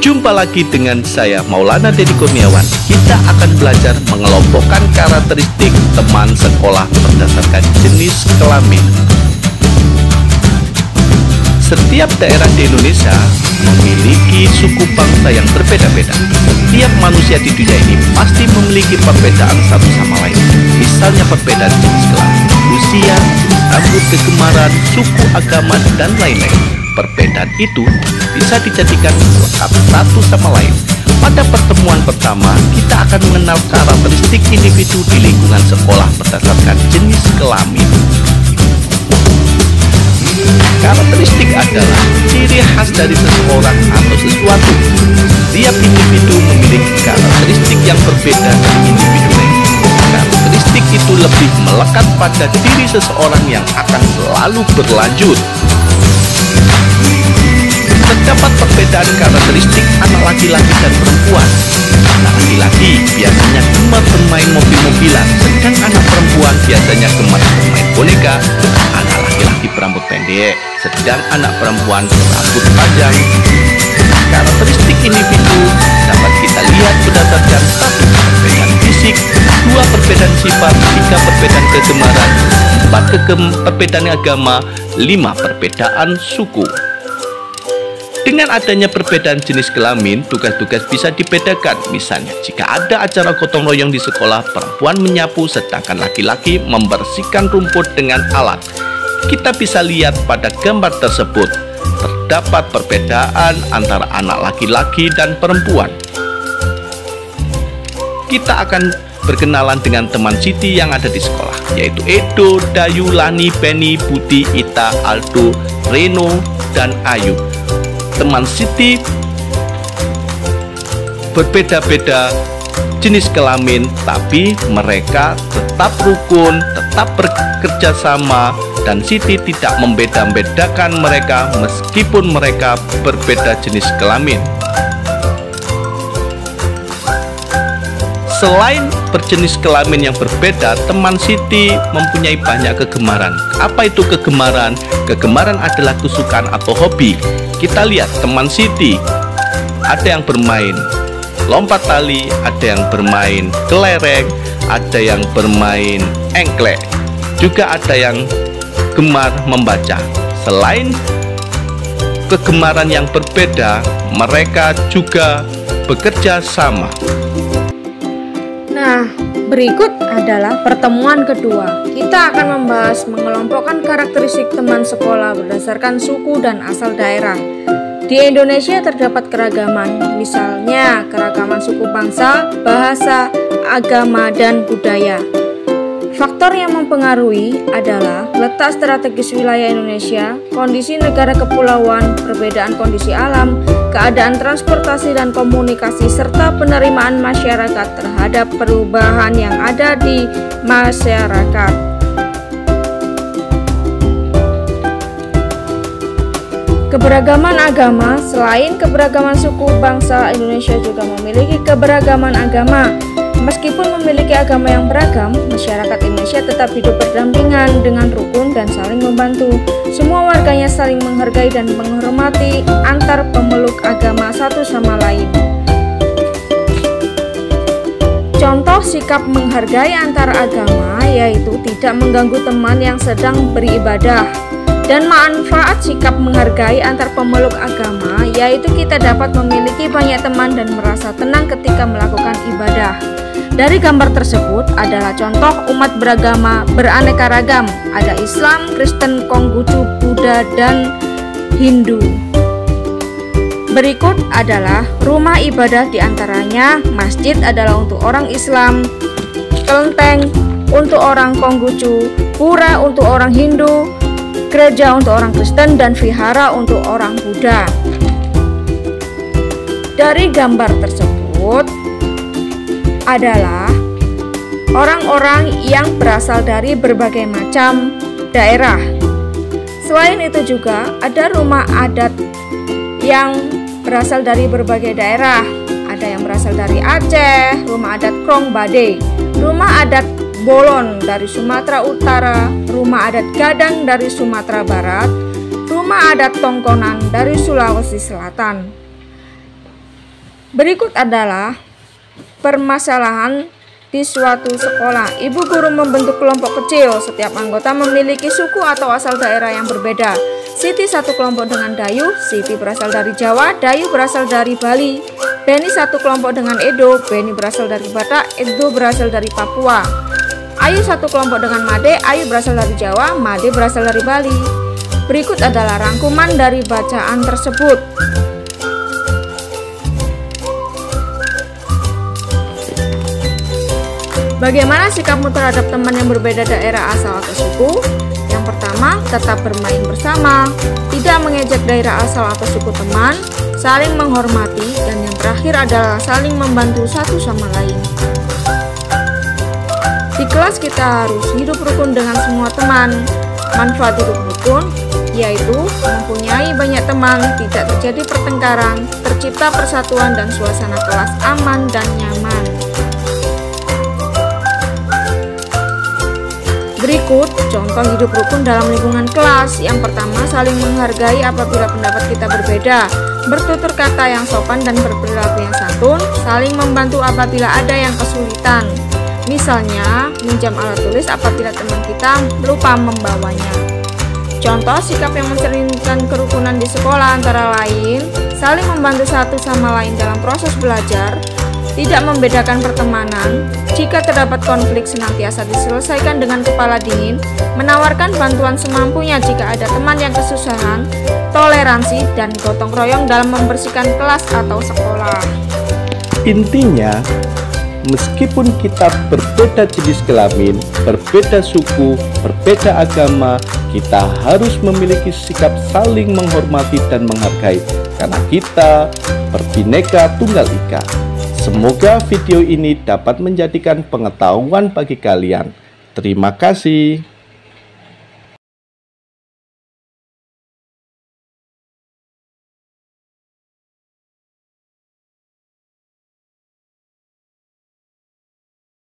Jumpa lagi dengan saya Maulana Dedi Kurniawan. Kita akan belajar mengelompokkan karakteristik teman sekolah berdasarkan jenis kelamin. Setiap daerah di Indonesia memiliki suku bangsa yang berbeda-beda. Setiap manusia di dunia ini pasti memiliki perbedaan satu sama lain. Misalnya perbedaan jenis kelamin, usia, rambut, kegemaran, suku, agama, dan lain-lain. Perbedaan itu bisa dijadikan melekat satu sama lain. Pada pertemuan pertama, kita akan mengenal karakteristik individu di lingkungan sekolah berdasarkan jenis kelamin. Karakteristik adalah ciri khas dari seseorang atau sesuatu. Setiap individu memiliki karakteristik yang berbeda dari individu lain. Karakteristik itu lebih melekat pada diri seseorang yang akan selalu berlanjut. Terdapat perbedaan karakteristik anak laki-laki dan perempuan. Anak laki-laki biasanya gemar bermain mobil-mobilan, sedang anak perempuan biasanya gemar bermain boneka. Anak laki-laki berambut pendek, sedang anak perempuan berambut panjang. Karakteristik individu dapat kita lihat berdasarkan 1. Perbedaan fisik, 2. Perbedaan sifat, 3. Perbedaan kegemaran, 4. Perbedaan agama, 5. Perbedaan suku. Dengan adanya perbedaan jenis kelamin, tugas-tugas bisa dibedakan. Misalnya, jika ada acara gotong royong di sekolah, perempuan menyapu sedangkan laki-laki membersihkan rumput dengan alat. Kita bisa lihat pada gambar tersebut, terdapat perbedaan antara anak laki-laki dan perempuan. Kita akan berkenalan dengan teman Siti yang ada di sekolah, yaitu Edo, Dayu, Lani, Penny, Budi, Ita, Aldo, Reno, dan Ayu. Teman Siti berbeda-beda jenis kelamin, tapi mereka tetap rukun, tetap bekerja sama, dan Siti tidak membeda-bedakan mereka meskipun mereka berbeda jenis kelamin. Selain berjenis kelamin yang berbeda, teman Siti mempunyai banyak kegemaran. Apa itu kegemaran? Kegemaran adalah kesukaan atau hobi. Kita lihat teman Siti, ada yang bermain lompat tali, ada yang bermain kelereng, ada yang bermain engklek, juga ada yang gemar membaca. Selain kegemaran yang berbeda, mereka juga bekerja sama. Nah, berikut adalah pertemuan kedua. Kita akan membahas mengelompokkan karakteristik teman sekolah berdasarkan suku dan asal daerah. Di Indonesia terdapat keragaman, misalnya keragaman suku bangsa, bahasa, agama, dan budaya. Faktor yang mempengaruhi adalah letak strategis wilayah Indonesia, kondisi negara kepulauan, perbedaan kondisi alam, keadaan transportasi dan komunikasi, serta penerimaan masyarakat terhadap perubahan yang ada di masyarakat. Keberagaman agama. Selain keberagaman suku bangsa, Indonesia juga memiliki keberagaman agama. Meskipun memiliki agama yang beragam, masyarakat Indonesia tetap hidup berdampingan dengan rukun dan saling membantu. Semua warganya saling menghargai dan menghormati antar pemeluk agama satu sama lain. Contoh sikap menghargai antar agama yaitu tidak mengganggu teman yang sedang beribadah. Dan manfaat sikap menghargai antar pemeluk agama yaitu kita dapat memiliki banyak teman dan merasa tenang ketika melakukan ibadah. Dari gambar tersebut adalah contoh umat beragama beraneka ragam. Ada Islam, Kristen, Konghucu, Buddha, dan Hindu. Berikut adalah rumah ibadah, diantaranya masjid adalah untuk orang Islam, kelenteng untuk orang Konghucu, pura untuk orang Hindu, gereja untuk orang Kristen, dan vihara untuk orang Buddha. Dari gambar tersebut adalah orang-orang yang berasal dari berbagai macam daerah. Selain itu juga ada rumah adat yang berasal dari berbagai daerah. Ada yang berasal dari Aceh, rumah adat Krong Bade, rumah adat Bolon dari Sumatera Utara, rumah adat Gadang dari Sumatera Barat, rumah adat Tongkonan dari Sulawesi Selatan. Berikut adalah permasalahan di suatu sekolah. Ibu guru membentuk kelompok kecil. Setiap anggota memiliki suku atau asal daerah yang berbeda. Siti satu kelompok dengan Dayu. Siti berasal dari Jawa, Dayu berasal dari Bali. Beni satu kelompok dengan Edo. Beni berasal dari Batak, Edo berasal dari Papua. Ayu satu kelompok dengan Made. Ayu berasal dari Jawa, Made berasal dari Bali. Berikut adalah rangkuman dari bacaan tersebut. Bagaimana sikapmu terhadap teman yang berbeda daerah asal atau suku? Yang pertama, tetap bermain bersama, tidak mengejek daerah asal atau suku teman, saling menghormati, dan yang terakhir adalah saling membantu satu sama lain. Di kelas kita harus hidup rukun dengan semua teman. Manfaat hidup rukun yaitu mempunyai banyak teman, tidak terjadi pertengkaran, tercipta persatuan dan suasana kelas aman dan nyaman. Berikut contoh hidup rukun dalam lingkungan kelas. Yang pertama, saling menghargai apabila pendapat kita berbeda, bertutur kata yang sopan dan berperilaku yang santun, saling membantu apabila ada yang kesulitan. Misalnya, minjam alat tulis apabila teman kita lupa membawanya. Contoh sikap yang mencerminkan kerukunan di sekolah antara lain, saling membantu satu sama lain dalam proses belajar, tidak membedakan pertemanan, jika terdapat konflik senantiasa diselesaikan dengan kepala dingin, menawarkan bantuan semampunya jika ada teman yang kesusahan, toleransi, dan gotong royong dalam membersihkan kelas atau sekolah. Intinya, meskipun kita berbeda jenis kelamin, berbeda suku, berbeda agama, kita harus memiliki sikap saling menghormati dan menghargai, karena kita berbineka tunggal ika. Semoga video ini dapat menjadikan pengetahuan bagi kalian. Terima kasih.